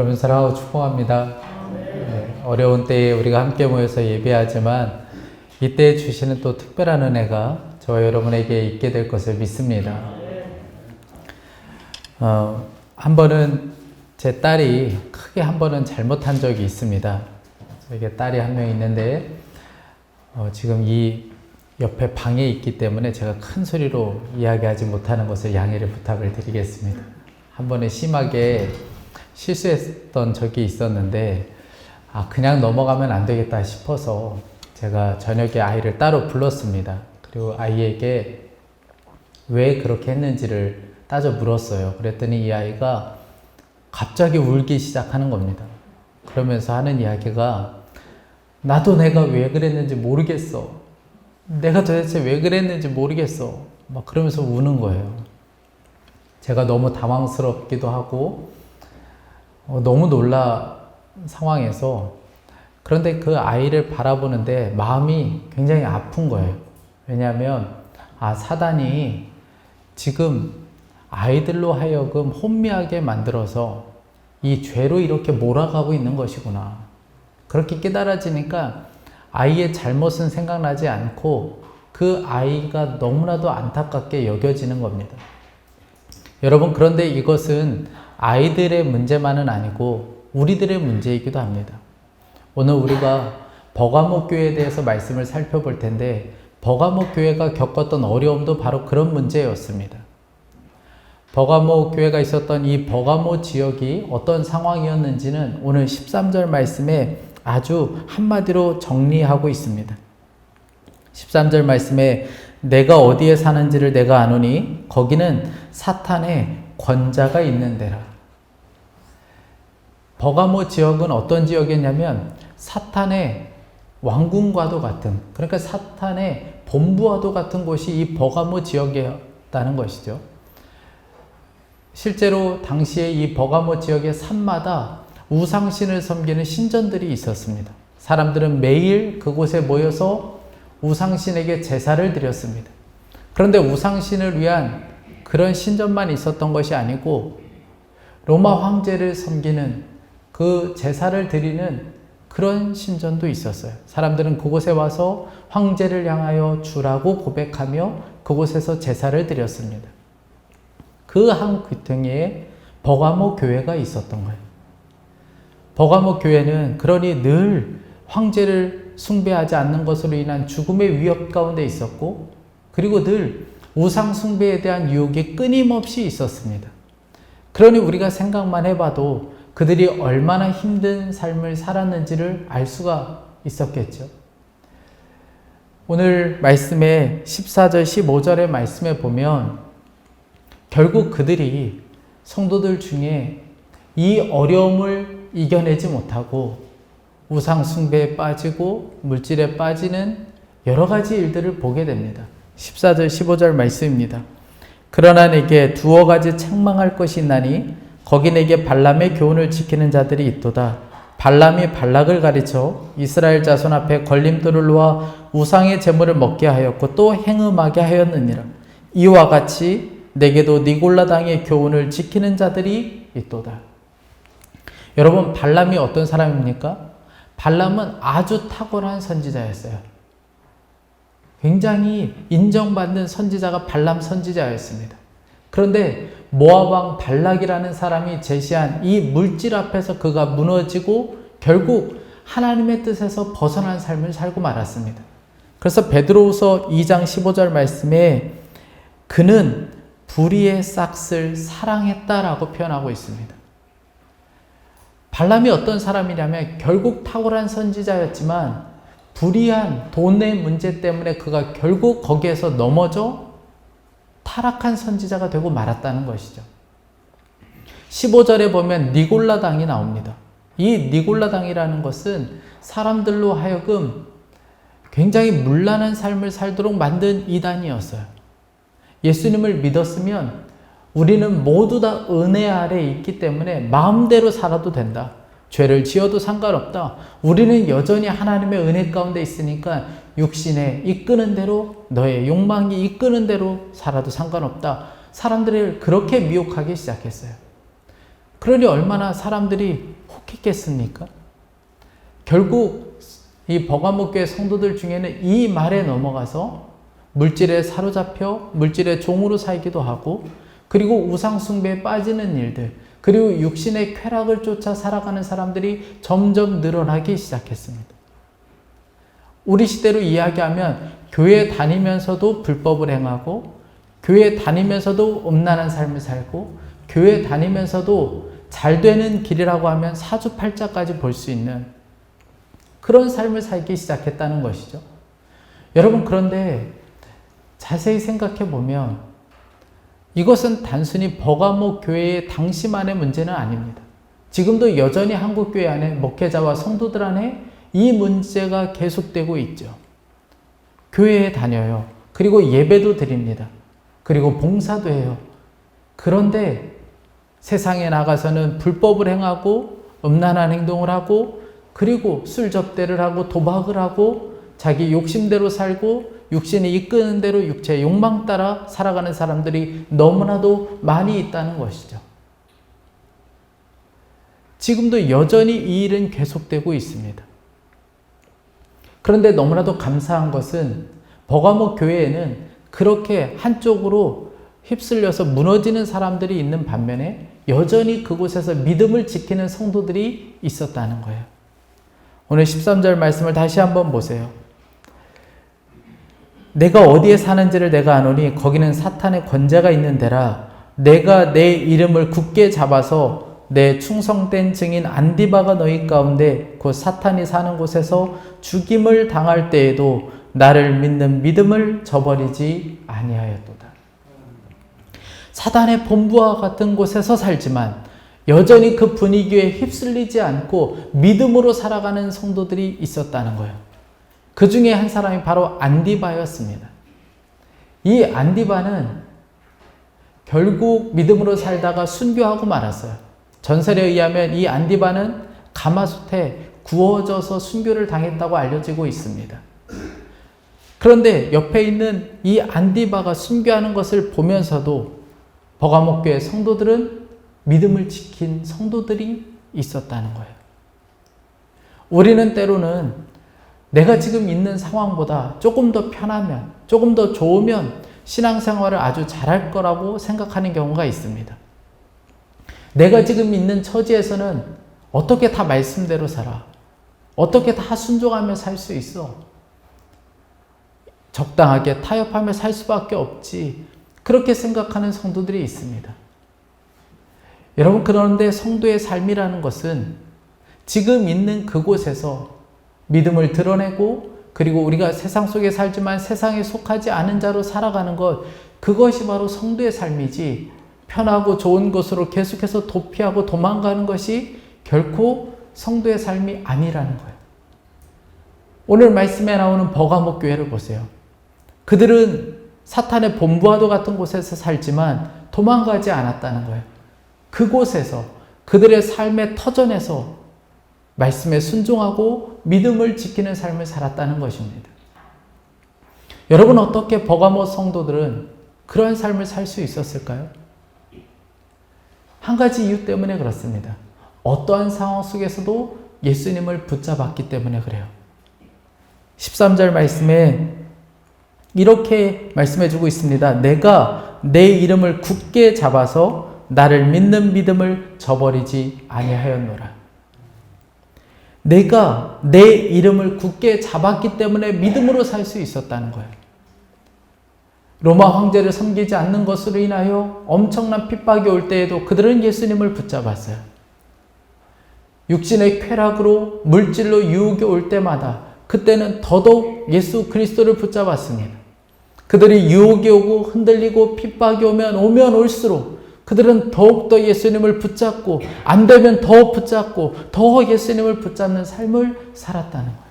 여러분 사랑하고 축복합니다. 네, 어려운 때에 우리가 함께 모여서 예배하지만 이때 주시는 또 특별한 은혜가 저와 여러분에게 있게 될 것을 믿습니다. 한 번은 제 딸이 크게 한 번은 잘못한 적이 있습니다. 저에게 딸이 한 명 있는데 지금 이 옆에 방에 있기 때문에 제가 큰 소리로 이야기하지 못하는 것을 양해를 부탁을 드리겠습니다. 한 번은 심하게 실수했던 적이 있었는데 그냥 넘어가면 안 되겠다 싶어서 제가 저녁에 아이를 따로 불렀습니다. 그리고 아이에게 왜 그렇게 했는지를 따져 물었어요. 그랬더니 이 아이가 갑자기 울기 시작하는 겁니다. 그러면서 하는 이야기가 나도 내가 왜 그랬는지 모르겠어. 내가 도대체 왜 그랬는지 모르겠어. 막 그러면서 우는 거예요. 제가 너무 당황스럽기도 하고 너무 놀란 상황에서 그런데 그 아이를 바라보는데 마음이 굉장히 아픈 거예요. 왜냐하면 사단이 지금 아이들로 하여금 혼미하게 만들어서 이 죄로 이렇게 몰아가고 있는 것이구나. 그렇게 깨달아지니까 아이의 잘못은 생각나지 않고 그 아이가 너무나도 안타깝게 여겨지는 겁니다. 여러분, 그런데 이것은 아이들의 문제만은 아니고 우리들의 문제이기도 합니다. 오늘 우리가 버가모 교회에 대해서 말씀을 살펴볼 텐데 버가모 교회가 겪었던 어려움도 바로 그런 문제였습니다. 버가모 교회가 있었던 이 버가모 지역이 어떤 상황이었는지는 오늘 13절 말씀에 아주 한마디로 정리하고 있습니다. 13절 말씀에 내가 어디에 사는지를 내가 아노니 거기는 사탄의 권자가 있는 데라. 버가모 지역은 어떤 지역이었냐면 사탄의 왕궁과도 같은, 그러니까 사탄의 본부와도 같은 곳이 이 버가모 지역이었다는 것이죠. 실제로 당시에 이 버가모 지역의 산마다 우상신을 섬기는 신전들이 있었습니다. 사람들은 매일 그곳에 모여서 우상신에게 제사를 드렸습니다. 그런데 우상신을 위한 그런 신전만 있었던 것이 아니고 로마 황제를 섬기는 그 제사를 드리는 그런 신전도 있었어요. 사람들은 그곳에 와서 황제를 향하여 주라고 고백하며 그곳에서 제사를 드렸습니다. 그 한 귀퉁이에 버가모 교회가 있었던 거예요. 버가모 교회는 그러니 늘 황제를 숭배하지 않는 것으로 인한 죽음의 위협 가운데 있었고, 그리고 늘 우상 숭배에 대한 유혹이 끊임없이 있었습니다. 그러니 우리가 생각만 해봐도 그들이 얼마나 힘든 삶을 살았는지를 알 수가 있었겠죠. 오늘 말씀에 14절 15절의 말씀에 보면 결국 그들이 성도들 중에 이 어려움을 이겨내지 못하고 우상 숭배에 빠지고 물질에 빠지는 여러 가지 일들을 보게 됩니다. 14절 15절 말씀입니다. 그러나 내게 두어 가지 책망할 것이 있나니 거기 내게 발람의 교훈을 지키는 자들이 있도다. 발람이 발락을 가르쳐 이스라엘 자손 앞에 걸림돌을 놓아 우상의 제물을 먹게 하였고 또 행음하게 하였느니라. 이와 같이 내게도 니골라 당의 교훈을 지키는 자들이 있도다. 여러분, 발람이 어떤 사람입니까? 발람은 아주 탁월한 선지자였어요. 굉장히 인정받는 선지자가 발람 선지자였습니다. 그런데 모압 왕 발락이라는 사람이 제시한 이 물질 앞에서 그가 무너지고 결국 하나님의 뜻에서 벗어난 삶을 살고 말았습니다. 그래서 베드로후서 2장 15절 말씀에 그는 불의의 싹을 사랑했다라고 표현하고 있습니다. 발람이 어떤 사람이냐면 결국 탁월한 선지자였지만 불의한 돈의 문제 때문에 그가 결국 거기에서 넘어져 타락한 선지자가 되고 말았다는 것이죠. 15절에 보면 니골라 당이 나옵니다. 이 니골라 당이라는 것은 사람들로 하여금 굉장히 문란한 삶을 살도록 만든 이단이었어요. 예수님을 믿었으면 우리는 모두 다 은혜 아래에 있기 때문에 마음대로 살아도 된다. 죄를 지어도 상관없다. 우리는 여전히 하나님의 은혜 가운데 있으니까 육신에 이끄는 대로, 너의 욕망이 이끄는 대로 살아도 상관없다. 사람들을 그렇게 미혹하기 시작했어요. 그러니 얼마나 사람들이 혹했겠습니까? 결국 이 버가모 교회 성도들 중에는 이 말에 넘어가서 물질에 사로잡혀 물질의 종으로 살기도 하고, 그리고 우상숭배에 빠지는 일들, 그리고 육신의 쾌락을 쫓아 살아가는 사람들이 점점 늘어나기 시작했습니다. 우리 시대로 이야기하면 교회 다니면서도 불법을 행하고, 교회 다니면서도 음란한 삶을 살고, 교회 다니면서도 잘 되는 길이라고 하면 사주팔자까지 볼 수 있는 그런 삶을 살기 시작했다는 것이죠. 여러분, 그런데 자세히 생각해 보면 이것은 단순히 버가모 교회의 당시만의 문제는 아닙니다. 지금도 여전히 한국 교회 안에 목회자와 성도들 안에 이 문제가 계속되고 있죠. 교회에 다녀요. 그리고 예배도 드립니다. 그리고 봉사도 해요. 그런데 세상에 나가서는 불법을 행하고 음란한 행동을 하고, 그리고 술 접대를 하고 도박을 하고 자기 욕심대로 살고 육신이 이끄는 대로 육체의 욕망 따라 살아가는 사람들이 너무나도 많이 있다는 것이죠. 지금도 여전히 이 일은 계속되고 있습니다. 그런데 너무나도 감사한 것은 버가모 교회에는 그렇게 한쪽으로 휩쓸려서 무너지는 사람들이 있는 반면에 여전히 그곳에서 믿음을 지키는 성도들이 있었다는 거예요. 오늘 13절 말씀을 다시 한번 보세요. 내가 어디에 사는지를 내가 아노니 거기는 사탄의 권세가 있는 데라. 내가 내 이름을 굳게 잡아서 내 충성된 증인 안디바가 너희 가운데 곧 사탄이 사는 곳에서 죽임을 당할 때에도 나를 믿는 믿음을 저버리지 아니하였도다. 사단의 본부와 같은 곳에서 살지만 여전히 그 분위기에 휩쓸리지 않고 믿음으로 살아가는 성도들이 있었다는 거예요. 그 중에 한 사람이 바로 안디바였습니다. 이 안디바는 결국 믿음으로 살다가 순교하고 말았어요. 전설에 의하면 이 안디바는 가마솥에 구워져서 순교를 당했다고 알려지고 있습니다. 그런데 옆에 있는 이 안디바가 순교하는 것을 보면서도 버가모 교회 성도들은 믿음을 지킨 성도들이 있었다는 거예요. 우리는 때로는 내가 지금 있는 상황보다 조금 더 편하면, 조금 더 좋으면 신앙생활을 아주 잘할 거라고 생각하는 경우가 있습니다. 내가 지금 있는 처지에서는 어떻게 다 말씀대로 살아? 어떻게 다 순종하며 살 수 있어? 적당하게 타협하며 살 수밖에 없지. 그렇게 생각하는 성도들이 있습니다. 여러분, 그런데 성도의 삶이라는 것은 지금 있는 그곳에서 믿음을 드러내고, 그리고 우리가 세상 속에 살지만 세상에 속하지 않은 자로 살아가는 것, 그것이 바로 성도의 삶이지, 편하고 좋은 곳으로 계속해서 도피하고 도망가는 것이 결코 성도의 삶이 아니라는 거예요. 오늘 말씀에 나오는 버가모 교회를 보세요. 그들은 사탄의 본부와도 같은 곳에서 살지만 도망가지 않았다는 거예요. 그곳에서, 그들의 삶의 터전에서 말씀에 순종하고 믿음을 지키는 삶을 살았다는 것입니다. 여러분, 어떻게 버가모 성도들은 그러한 삶을 살 수 있었을까요? 한 가지 이유 때문에 그렇습니다. 어떠한 상황 속에서도 예수님을 붙잡았기 때문에 그래요. 13절 말씀에 이렇게 말씀해주고 있습니다. 내가 내 이름을 굳게 잡아서 나를 믿는 믿음을 저버리지 아니하였노라. 내가 내 이름을 굳게 잡았기 때문에 믿음으로 살 수 있었다는 거예요. 로마 황제를 섬기지 않는 것으로 인하여 엄청난 핍박이 올 때에도 그들은 예수님을 붙잡았어요. 육신의 쾌락으로, 물질로 유혹이 올 때마다 그때는 더더욱 예수 그리스도를 붙잡았습니다. 그들이 유혹이 오고 흔들리고 핍박이 오면 올수록 그들은 더욱더 예수님을 붙잡고, 안 되면 더 붙잡고, 더 예수님을 붙잡는 삶을 살았다는 거예요.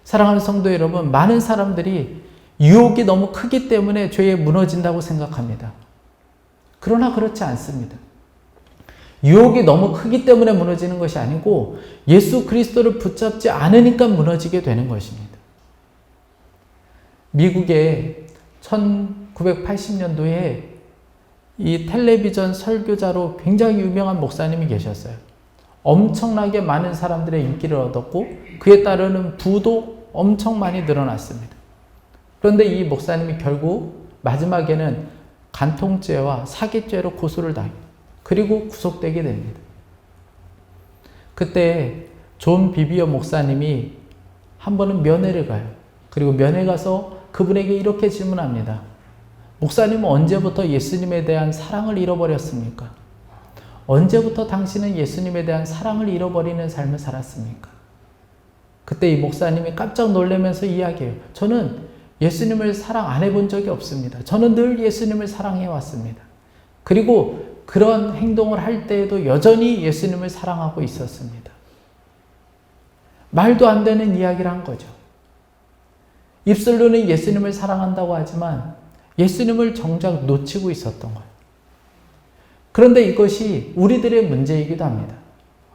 사랑하는 성도 여러분, 많은 사람들이 유혹이 너무 크기 때문에 죄에 무너진다고 생각합니다. 그러나 그렇지 않습니다. 유혹이 너무 크기 때문에 무너지는 것이 아니고 예수 그리스도를 붙잡지 않으니까 무너지게 되는 것입니다. 미국에 1980년도에 이 텔레비전 설교자로 굉장히 유명한 목사님이 계셨어요. 엄청나게 많은 사람들의 인기를 얻었고 그에 따르는 부도 엄청 많이 늘어났습니다. 그런데 이 목사님이 결국 마지막에는 간통죄와 사기죄로 고소를 당해요. 그리고 구속되게 됩니다. 그때 존 비비어 목사님이 한 번은 면회를 가요. 그리고 면회 가서 그분에게 이렇게 질문합니다. 목사님은 언제부터 예수님에 대한 사랑을 잃어버렸습니까? 언제부터 당신은 예수님에 대한 사랑을 잃어버리는 삶을 살았습니까? 그때 이 목사님이 깜짝 놀라면서 이야기해요. 저는 예수님을 사랑 안 해본 적이 없습니다. 저는 늘 예수님을 사랑해 왔습니다. 그리고 그런 행동을 할 때에도 여전히 예수님을 사랑하고 있었습니다. 말도 안 되는 이야기를 한 거죠. 입술로는 예수님을 사랑한다고 하지만 예수님을 정작 놓치고 있었던 거예요. 그런데 이것이 우리들의 문제이기도 합니다.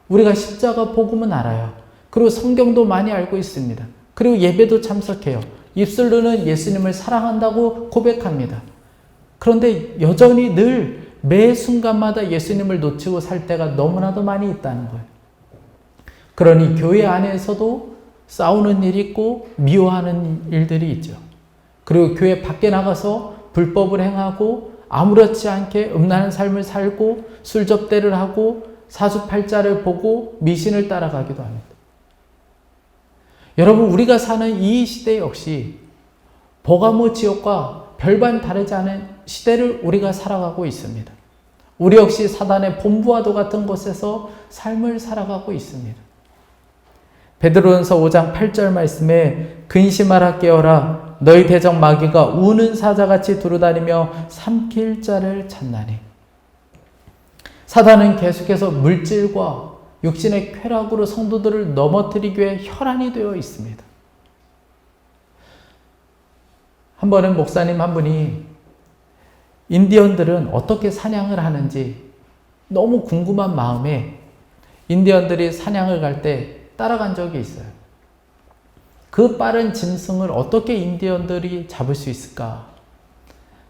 우리가 십자가 복음은 알아요. 그리고 성경도 많이 알고 있습니다. 그리고 예배도 참석해요. 입술로는 예수님을 사랑한다고 고백합니다. 그런데 여전히 늘 매 순간마다 예수님을 놓치고 살 때가 너무나도 많이 있다는 거예요. 그러니 교회 안에서도 싸우는 일이 있고 미워하는 일들이 있죠. 그리고 교회 밖에 나가서 불법을 행하고 아무렇지 않게 음란한 삶을 살고 술접대를 하고 사주팔자를 보고 미신을 따라가기도 합니다. 여러분, 우리가 사는 이 시대 역시 버가모 지옥과 별반 다르지 않은 시대를 우리가 살아가고 있습니다. 우리 역시 사단의 본부와도 같은 곳에서 삶을 살아가고 있습니다. 베드로전서 5장 8절 말씀에 근심하라 깨어라 너희 대적 마귀가 우는 사자같이 두루다니며 삼킬 자를 찾나니. 사단은 계속해서 물질과 육신의 쾌락으로 성도들을 넘어뜨리기 위해 혈안이 되어 있습니다. 한 번은 목사님 한 분이 인디언들은 어떻게 사냥을 하는지 너무 궁금한 마음에 인디언들이 사냥을 갈 때 따라간 적이 있어요. 그 빠른 짐승을 어떻게 인디언들이 잡을 수 있을까?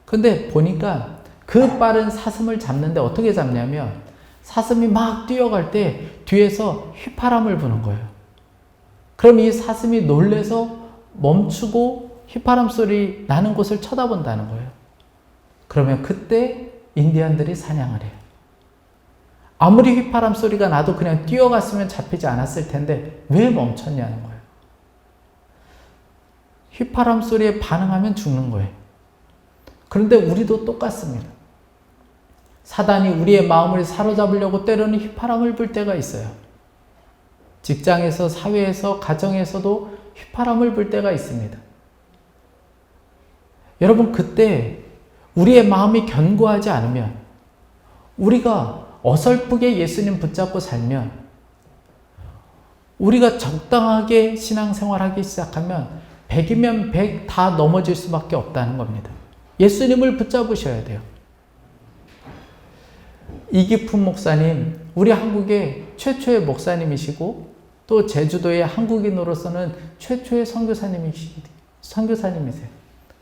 근데 보니까 그 빠른 사슴을 잡는데 어떻게 잡냐면 사슴이 막 뛰어갈 때 뒤에서 휘파람을 부는 거예요. 그럼 이 사슴이 놀래서 멈추고 휘파람 소리 나는 곳을 쳐다본다는 거예요. 그러면 그때 인디언들이 사냥을 해요. 아무리 휘파람 소리가 나도 그냥 뛰어갔으면 잡히지 않았을 텐데 왜 멈췄냐는 거예요. 휘파람 소리에 반응하면 죽는 거예요. 그런데 우리도 똑같습니다. 사단이 우리의 마음을 사로잡으려고 때로는 휘파람을 불 때가 있어요. 직장에서, 사회에서, 가정에서도 휘파람을 불 때가 있습니다. 여러분, 그때 우리의 마음이 견고하지 않으면, 우리가 어설프게 예수님 붙잡고 살면, 우리가 적당하게 신앙생활하기 시작하면 100이면 100 다 넘어질 수밖에 없다는 겁니다. 예수님을 붙잡으셔야 돼요. 이기품 목사님, 우리 한국의 최초의 목사님이시고 또 제주도의 한국인으로서는 최초의 선교사님이세요.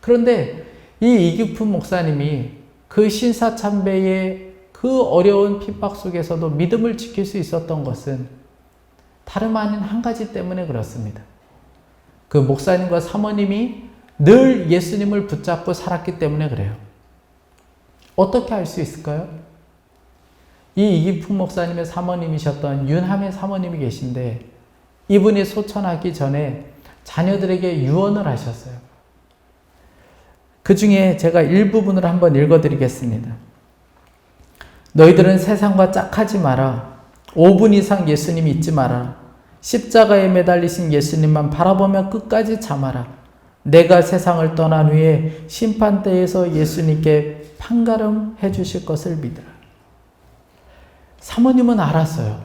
그런데 이 이기품 목사님이 그 신사참배의 그 어려운 핍박 속에서도 믿음을 지킬 수 있었던 것은 다름 아닌 한 가지 때문에 그렇습니다. 그 목사님과 사모님이 늘 예수님을 붙잡고 살았기 때문에 그래요. 어떻게 알 수 있을까요? 이 이기품 목사님의 사모님이셨던 윤함의 사모님이 계신데 이분이 소천하기 전에 자녀들에게 유언을 하셨어요. 그 중에 제가 일부분을 한번 읽어드리겠습니다. 너희들은 세상과 짝하지 마라. 5분 이상 예수님 잊지 마라. 십자가에 매달리신 예수님만 바라보며 끝까지 참아라. 내가 세상을 떠난 후에 심판대에서 예수님께 판가름해 주실 것을 믿으라. 사모님은 알았어요.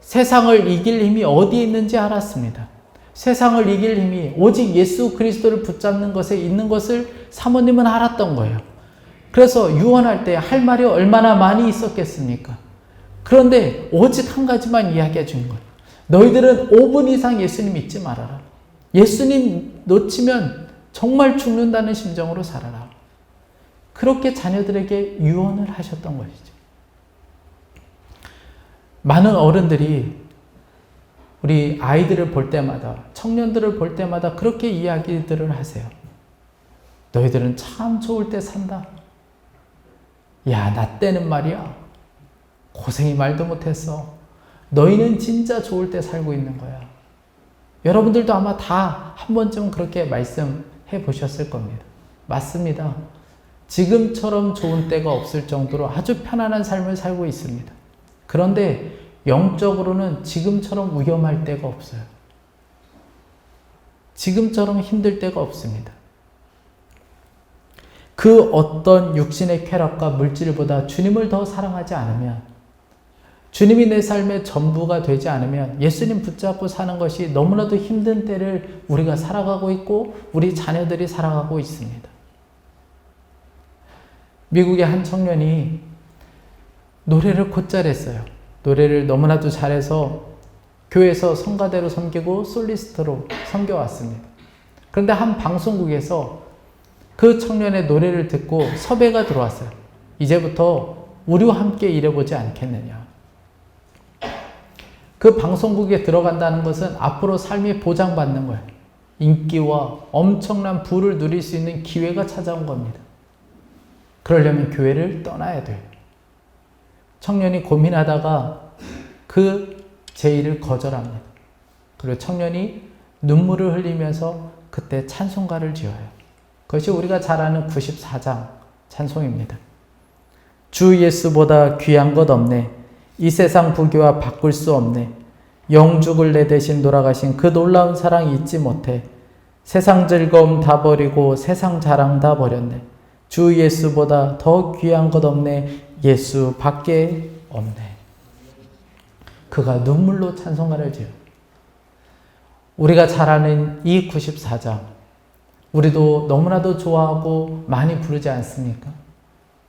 세상을 이길 힘이 어디에 있는지 알았습니다. 세상을 이길 힘이 오직 예수 그리스도를 붙잡는 것에 있는 것을 사모님은 알았던 거예요. 그래서 유언할 때 할 말이 얼마나 많이 있었겠습니까? 그런데 오직 한 가지만 이야기해 준 거예요. 너희들은 5분 이상 예수님 잊지 말아라. 예수님 놓치면 정말 죽는다는 심정으로 살아라. 그렇게 자녀들에게 유언을 하셨던 것이죠. 많은 어른들이 우리 아이들을 볼 때마다, 청년들을 볼 때마다 그렇게 이야기들을 하세요. 너희들은 참 좋을 때 산다. 야, 나 때는 말이야. 고생이 말도 못했어. 너희는 진짜 좋을 때 살고 있는 거야. 여러분들도 아마 다 한 번쯤은 그렇게 말씀해 보셨을 겁니다. 맞습니다. 지금처럼 좋은 때가 없을 정도로 아주 편안한 삶을 살고 있습니다. 그런데 영적으로는 지금처럼 위험할 때가 없어요. 지금처럼 힘들 때가 없습니다. 그 어떤 육신의 쾌락과 물질보다 주님을 더 사랑하지 않으면, 주님이 내 삶의 전부가 되지 않으면 예수님 붙잡고 사는 것이 너무나도 힘든 때를 우리가 살아가고 있고 우리 자녀들이 살아가고 있습니다. 미국의 한 청년이 노래를 곧잘 했어요. 노래를 너무나도 잘해서 교회에서 성가대로 섬기고 솔리스트로 섬겨왔습니다. 그런데 한 방송국에서 그 청년의 노래를 듣고 섭외가 들어왔어요. 이제부터 우리와 함께 일해보지 않겠느냐. 그 방송국에 들어간다는 것은 앞으로 삶이 보장받는 거예요. 인기와 엄청난 부를 누릴 수 있는 기회가 찾아온 겁니다. 그러려면 교회를 떠나야 돼요. 청년이 고민하다가 그 제의를 거절합니다. 그리고 청년이 눈물을 흘리면서 그때 찬송가를 지어요. 그것이 우리가 잘 아는 94장 찬송입니다. 주 예수보다 귀한 것 없네. 이 세상 부귀와 바꿀 수 없네. 영죽을 내 대신 돌아가신 그 놀라운 사랑 잊지 못해. 세상 즐거움 다 버리고 세상 자랑 다 버렸네. 주 예수보다 더 귀한 것 없네. 예수밖에 없네. 그가 눈물로 찬송가를 지어요. 우리가 잘 아는 이 94장, 우리도 너무나도 좋아하고 많이 부르지 않습니까?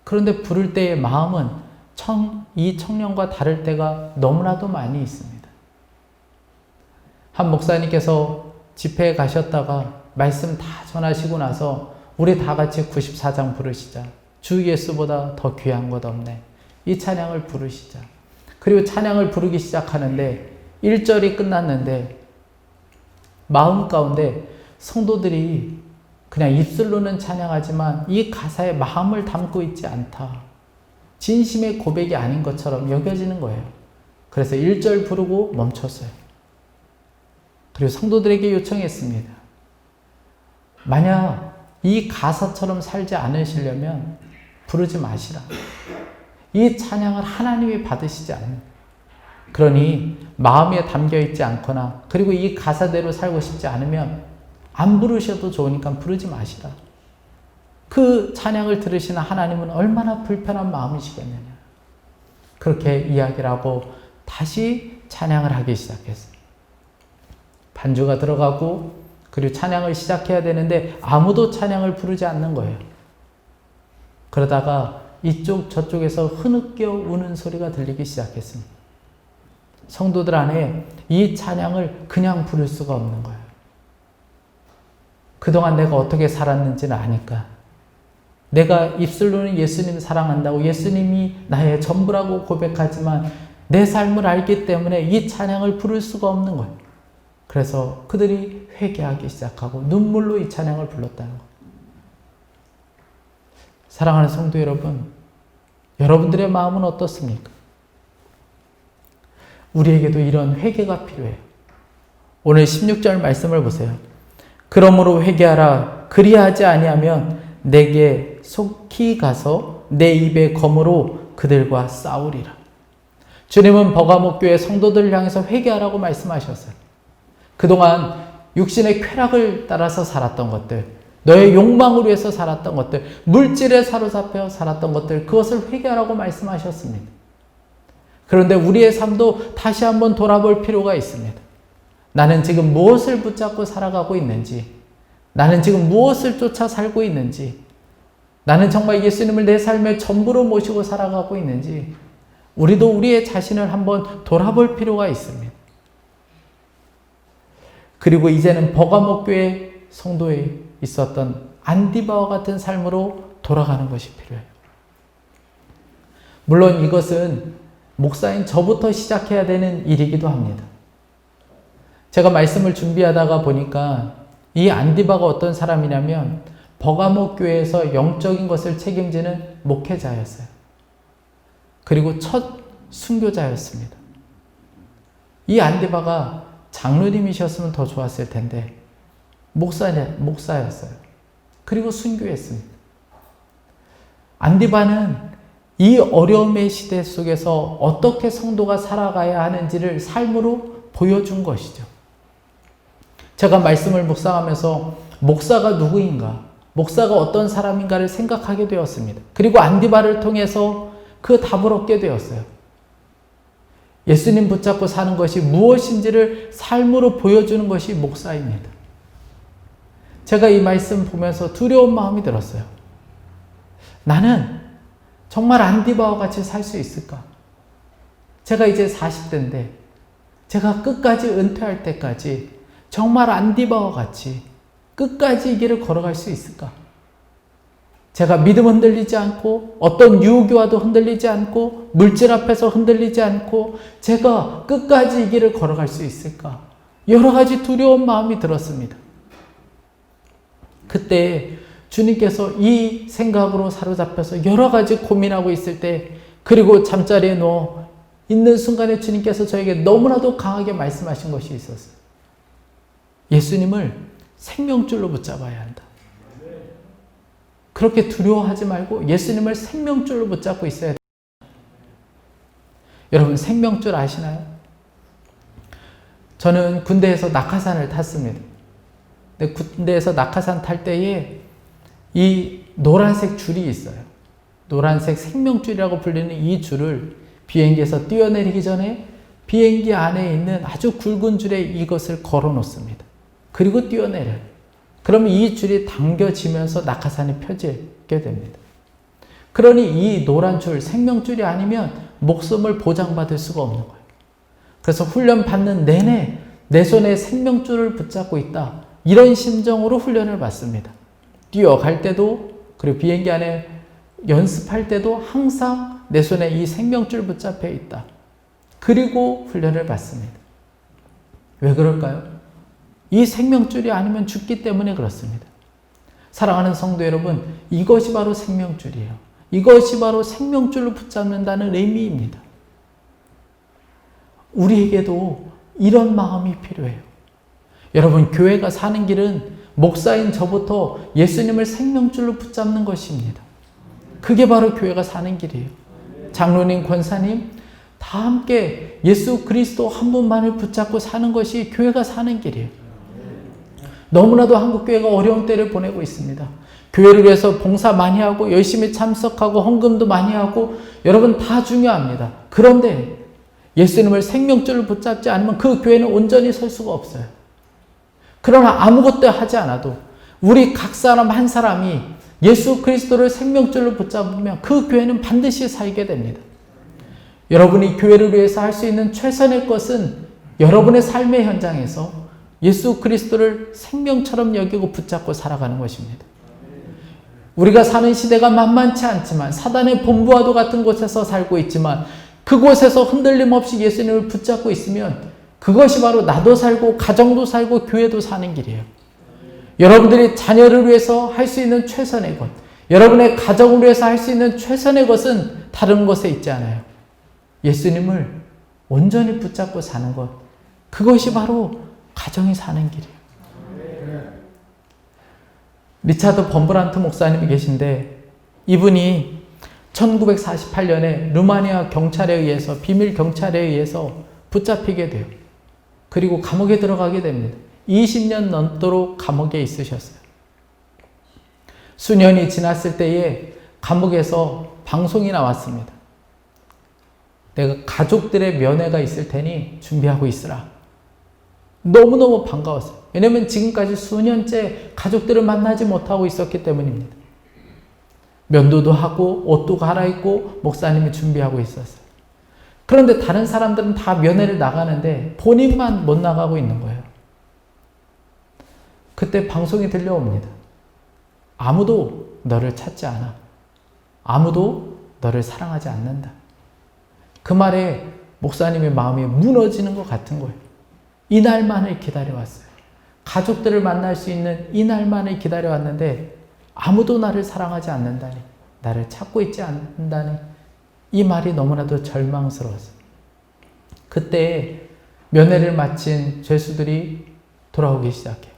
그런데 부를 때의 마음은 이 청년과 다를 때가 너무나도 많이 있습니다. 한 목사님께서 집회에 가셨다가 말씀 다 전하시고 나서 우리 다 같이 94장 부르시자. 주 예수보다 더 귀한 것 없네. 이 찬양을 부르시자. 그리고 찬양을 부르기 시작하는데 1절이 끝났는데 마음 가운데 성도들이 그냥 입술로는 찬양하지만 이 가사에 마음을 담고 있지 않다. 진심의 고백이 아닌 것처럼 여겨지는 거예요. 그래서 1절 부르고 멈췄어요. 그리고 성도들에게 요청했습니다. 만약 이 가사처럼 살지 않으시려면 부르지 마시라. 이 찬양을 하나님이 받으시지 않는. 그러니 마음에 담겨있지 않거나 그리고 이 가사대로 살고 싶지 않으면 안 부르셔도 좋으니까 부르지 마시라. 그 찬양을 들으시는 하나님은 얼마나 불편한 마음이시겠느냐. 그렇게 이야기를 하고 다시 찬양을 하기 시작했어요. 반주가 들어가고 그리고 찬양을 시작해야 되는데 아무도 찬양을 부르지 않는 거예요. 그러다가 이쪽 저쪽에서 흐느껴 우는 소리가 들리기 시작했습니다. 성도들 안에 이 찬양을 그냥 부를 수가 없는 거예요. 그동안 내가 어떻게 살았는지는 아니까. 내가 입술로는 예수님 사랑한다고 예수님이 나의 전부라고 고백하지만 내 삶을 알기 때문에 이 찬양을 부를 수가 없는 거예요. 그래서 그들이 회개하기 시작하고 눈물로 이 찬양을 불렀다는 거예요. 사랑하는 성도 여러분, 여러분들의 마음은 어떻습니까? 우리에게도 이런 회개가 필요해요. 오늘 16절 말씀을 보세요. 그러므로 회개하라. 그리하지 아니하면 내게 속히 가서 내 입의 검으로 그들과 싸우리라. 주님은 버가모 교회 성도들을 향해서 회개하라고 말씀하셨어요. 그동안 육신의 쾌락을 따라서 살았던 것들, 너의 욕망을 위해서 살았던 것들, 물질에 사로잡혀 살았던 것들, 그것을 회개하라고 말씀하셨습니다. 그런데 우리의 삶도 다시 한번 돌아볼 필요가 있습니다. 나는 지금 무엇을 붙잡고 살아가고 있는지, 나는 지금 무엇을 쫓아 살고 있는지, 나는 정말 예수님을 내 삶의 전부로 모시고 살아가고 있는지, 우리도 우리의 자신을 한번 돌아볼 필요가 있습니다. 그리고 이제는 버가모 교회 성도에 있었던 안디바와 같은 삶으로 돌아가는 것이 필요해요. 물론 이것은 목사인 저부터 시작해야 되는 일이기도 합니다. 제가 말씀을 준비하다가 보니까 이 안디바가 어떤 사람이냐면 버가모 교회에서 영적인 것을 책임지는 목회자였어요. 그리고 첫 순교자였습니다. 이 안디바가 장로님이셨으면 더 좋았을 텐데 목사였어요. 그리고 순교했습니다. 안디바는 이 어려움의 시대 속에서 어떻게 성도가 살아가야 하는지를 삶으로 보여준 것이죠. 제가 말씀을 묵상하면서 목사가 누구인가, 목사가 어떤 사람인가를 생각하게 되었습니다. 그리고 안디바를 통해서 그 답을 얻게 되었어요. 예수님 붙잡고 사는 것이 무엇인지를 삶으로 보여주는 것이 목사입니다. 제가 이 말씀 보면서 두려운 마음이 들었어요. 나는 정말 안디바와 같이 살 수 있을까? 제가 이제 40대인데 제가 끝까지 은퇴할 때까지 정말 안디바와 같이 끝까지 이 길을 걸어갈 수 있을까? 제가 믿음 흔들리지 않고 어떤 유교와도 흔들리지 않고 물질 앞에서 흔들리지 않고 제가 끝까지 이 길을 걸어갈 수 있을까? 여러 가지 두려운 마음이 들었습니다. 그때 주님께서 이 생각으로 사로잡혀서 여러 가지 고민하고 있을 때, 그리고 잠자리에 누워 있는 순간에 주님께서 저에게 너무나도 강하게 말씀하신 것이 있었어요. 예수님을 생명줄로 붙잡아야 한다. 그렇게 두려워하지 말고 예수님을 생명줄로 붙잡고 있어야 된다. 여러분, 생명줄 아시나요? 저는 군대에서 낙하산을 탔습니다. 근데 군대에서 낙하산 탈 때에 이 노란색 줄이 있어요. 노란색 생명줄이라고 불리는 이 줄을 비행기에서 뛰어내리기 전에 비행기 안에 있는 아주 굵은 줄에 이것을 걸어 놓습니다. 그리고 뛰어내려요. 그러면 이 줄이 당겨지면서 낙하산이 펴지게 됩니다. 그러니 이 노란 줄, 생명줄이 아니면 목숨을 보장받을 수가 없는 거예요. 그래서 훈련 받는 내내 내 손에 생명줄을 붙잡고 있다. 이런 심정으로 훈련을 받습니다. 뛰어갈 때도, 그리고 비행기 안에 연습할 때도 항상 내 손에 이 생명줄 붙잡혀 있다. 그리고 훈련을 받습니다. 왜 그럴까요? 이 생명줄이 아니면 죽기 때문에 그렇습니다. 사랑하는 성도 여러분, 이것이 바로 생명줄이에요. 이것이 바로 생명줄로 붙잡는다는 의미입니다. 우리에게도 이런 마음이 필요해요. 여러분, 교회가 사는 길은 목사인 저부터 예수님을 생명줄로 붙잡는 것입니다. 그게 바로 교회가 사는 길이에요. 장로님, 권사님 다 함께 예수 그리스도 한 분만을 붙잡고 사는 것이 교회가 사는 길이에요. 너무나도 한국교회가 어려운 때를 보내고 있습니다. 교회를 위해서 봉사 많이 하고 열심히 참석하고 헌금도 많이 하고 여러분 다 중요합니다. 그런데 예수님을 생명줄로 붙잡지 않으면 그 교회는 온전히 설 수가 없어요. 그러나 아무것도 하지 않아도 우리 각 사람 한 사람이 예수 그리스도를 생명줄로 붙잡으면 그 교회는 반드시 살게 됩니다. 여러분이 교회를 위해서 할 수 있는 최선의 것은 여러분의 삶의 현장에서 예수 그리스도를 생명처럼 여기고 붙잡고 살아가는 것입니다. 우리가 사는 시대가 만만치 않지만 사단의 본부와도 같은 곳에서 살고 있지만 그곳에서 흔들림 없이 예수님을 붙잡고 있으면 그것이 바로 나도 살고 가정도 살고 교회도 사는 길이에요. 여러분들이 자녀를 위해서 할 수 있는 최선의 것, 여러분의 가정을 위해서 할 수 있는 최선의 것은 다른 것에 있지 않아요. 예수님을 온전히 붙잡고 사는 것, 그것이 바로 가정이 사는 길이에요. 리차드 범브란트 목사님이 계신데 이분이 1948년에 루마니아 경찰에 의해서, 비밀 경찰에 의해서 붙잡히게 돼요. 그리고 감옥에 들어가게 됩니다. 20년 넘도록 감옥에 있으셨어요. 수년이 지났을 때에 감옥에서 방송이 나왔습니다. 내가 가족들의 면회가 있을 테니 준비하고 있으라. 너무너무 반가웠어요. 왜냐하면 지금까지 수년째 가족들을 만나지 못하고 있었기 때문입니다. 면도도 하고 옷도 갈아입고 목사님이 준비하고 있었어요. 그런데 다른 사람들은 다 면회를 나가는데 본인만 못 나가고 있는 거예요. 그때 방송이 들려옵니다. 아무도 너를 찾지 않아. 아무도 너를 사랑하지 않는다. 그 말에 목사님의 마음이 무너지는 것 같은 거예요. 이 날만을 기다려왔어요. 가족들을 만날 수 있는 이 날만을 기다려왔는데 아무도 나를 사랑하지 않는다니, 나를 찾고 있지 않는다니, 이 말이 너무나도 절망스러웠어요. 그때 면회를 마친 죄수들이 돌아오기 시작해요.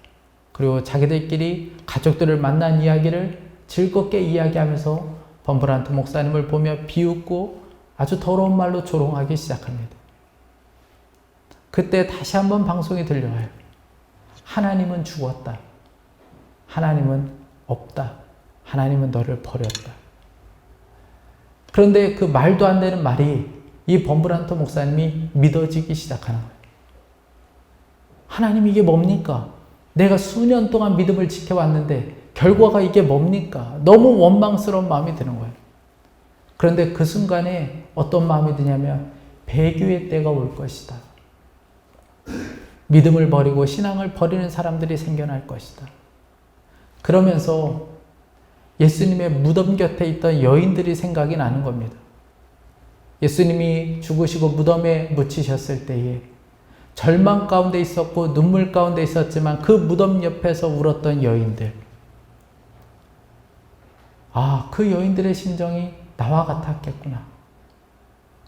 그리고 자기들끼리 가족들을 만난 이야기를 즐겁게 이야기하면서 범브란트 목사님을 보며 비웃고 아주 더러운 말로 조롱하기 시작합니다. 그때 다시 한번 방송이 들려와요. 하나님은 죽었다. 하나님은 없다. 하나님은 너를 버렸다. 그런데 그 말도 안 되는 말이 이 범브란트 목사님이 믿어지기 시작하는 거예요. 하나님, 이게 뭡니까? 내가 수년 동안 믿음을 지켜왔는데 결과가 이게 뭡니까? 너무 원망스러운 마음이 드는 거예요. 그런데 그 순간에 어떤 마음이 드냐면 배교의 때가 올 것이다. 믿음을 버리고 신앙을 버리는 사람들이 생겨날 것이다. 그러면서 예수님의 무덤 곁에 있던 여인들이 생각이 나는 겁니다. 예수님이 죽으시고 무덤에 묻히셨을 때에 절망 가운데 있었고 눈물 가운데 있었지만 그 무덤 옆에서 울었던 여인들. 아, 그 여인들의 심정이 나와 같았겠구나.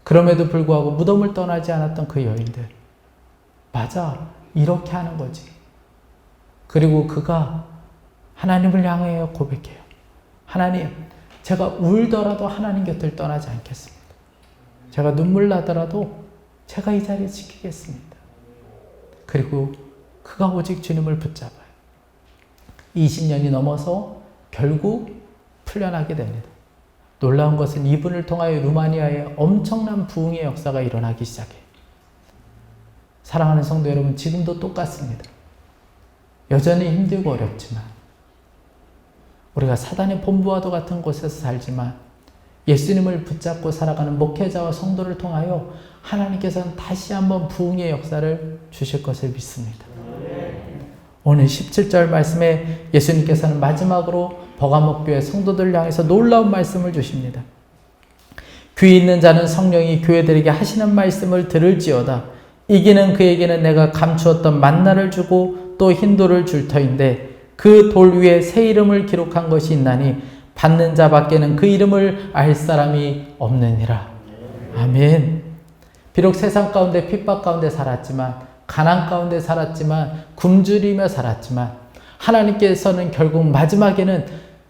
그럼에도 불구하고 무덤을 떠나지 않았던 그 여인들. 맞아, 이렇게 하는 거지. 그리고 그가 하나님을 향하여 고백해요. 하나님, 제가 울더라도 하나님 곁을 떠나지 않겠습니다. 제가 눈물 나더라도 제가 이 자리에 지키겠습니다. 그리고 그가 오직 주님을 붙잡아요. 20년이 넘어서 결국 풀려나게 됩니다. 놀라운 것은 이분을 통하여 루마니아에 엄청난 부흥의 역사가 일어나기 시작해요. 사랑하는 성도 여러분, 지금도 똑같습니다. 여전히 힘들고 어렵지만, 우리가 사단의 본부와도 같은 곳에서 살지만 예수님을 붙잡고 살아가는 목회자와 성도를 통하여 하나님께서는 다시 한번 부흥의 역사를 주실 것을 믿습니다. 오늘 17절 말씀에 예수님께서는 마지막으로 버가모 교회 성도들을 향해서 놀라운 말씀을 주십니다. 귀 있는 자는 성령이 교회들에게 하시는 말씀을 들을지어다. 이기는 그에게는 내가 감추었던 만나를 주고 또 흰 돌을 줄 터인데 그 돌 위에 새 이름을 기록한 것이 있나니 받는 자밖에는 그 이름을 알 사람이 없느니라. 아멘. 비록 세상 가운데 핍박 가운데 살았지만, 가난 가운데 살았지만, 굶주리며 살았지만 하나님께서는 결국 마지막에는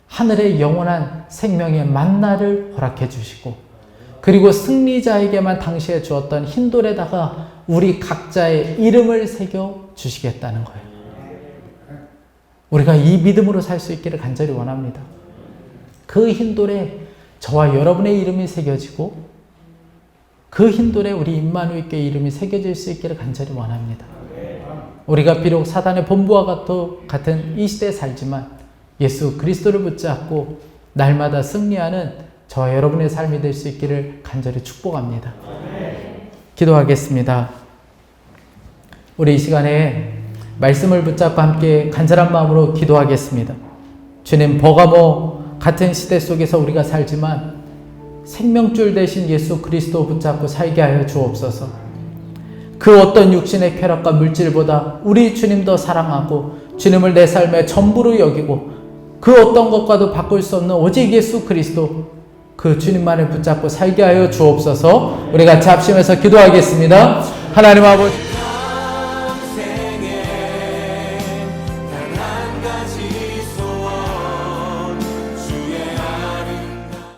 하늘의 영원한 생명의 만나를 허락해 주시고, 그리고 승리자에게만 당시에 주었던 흰돌에다가 우리 각자의 이름을 새겨 주시겠다는 거예요. 우리가 이 믿음으로 살 수 있기를 간절히 원합니다. 그 흰돌에 저와 여러분의 이름이 새겨지고 그 흰돌에 우리 임마누엘 교회 이름이 새겨질 수 있기를 간절히 원합니다. 우리가 비록 사단의 본부와 같은 이 시대에 살지만 예수 그리스도를 붙잡고 날마다 승리하는 저와 여러분의 삶이 될 수 있기를 간절히 축복합니다. 기도하겠습니다. 우리 이 시간에 말씀을 붙잡고 함께 간절한 마음으로 기도하겠습니다. 주님, 버가모 같은 시대 속에서 우리가 살지만 생명줄 대신 예수 그리스도 붙잡고 살게 하여 주옵소서. 그 어떤 육신의 쾌락과 물질보다 우리 주님 더 사랑하고 주님을 내 삶의 전부로 여기고 그 어떤 것과도 바꿀 수 없는 오직 예수 그리스도, 그 주님만을 붙잡고 살게 하여 주옵소서. 우리 같이 합심해서 기도하겠습니다. 하나님 아버지,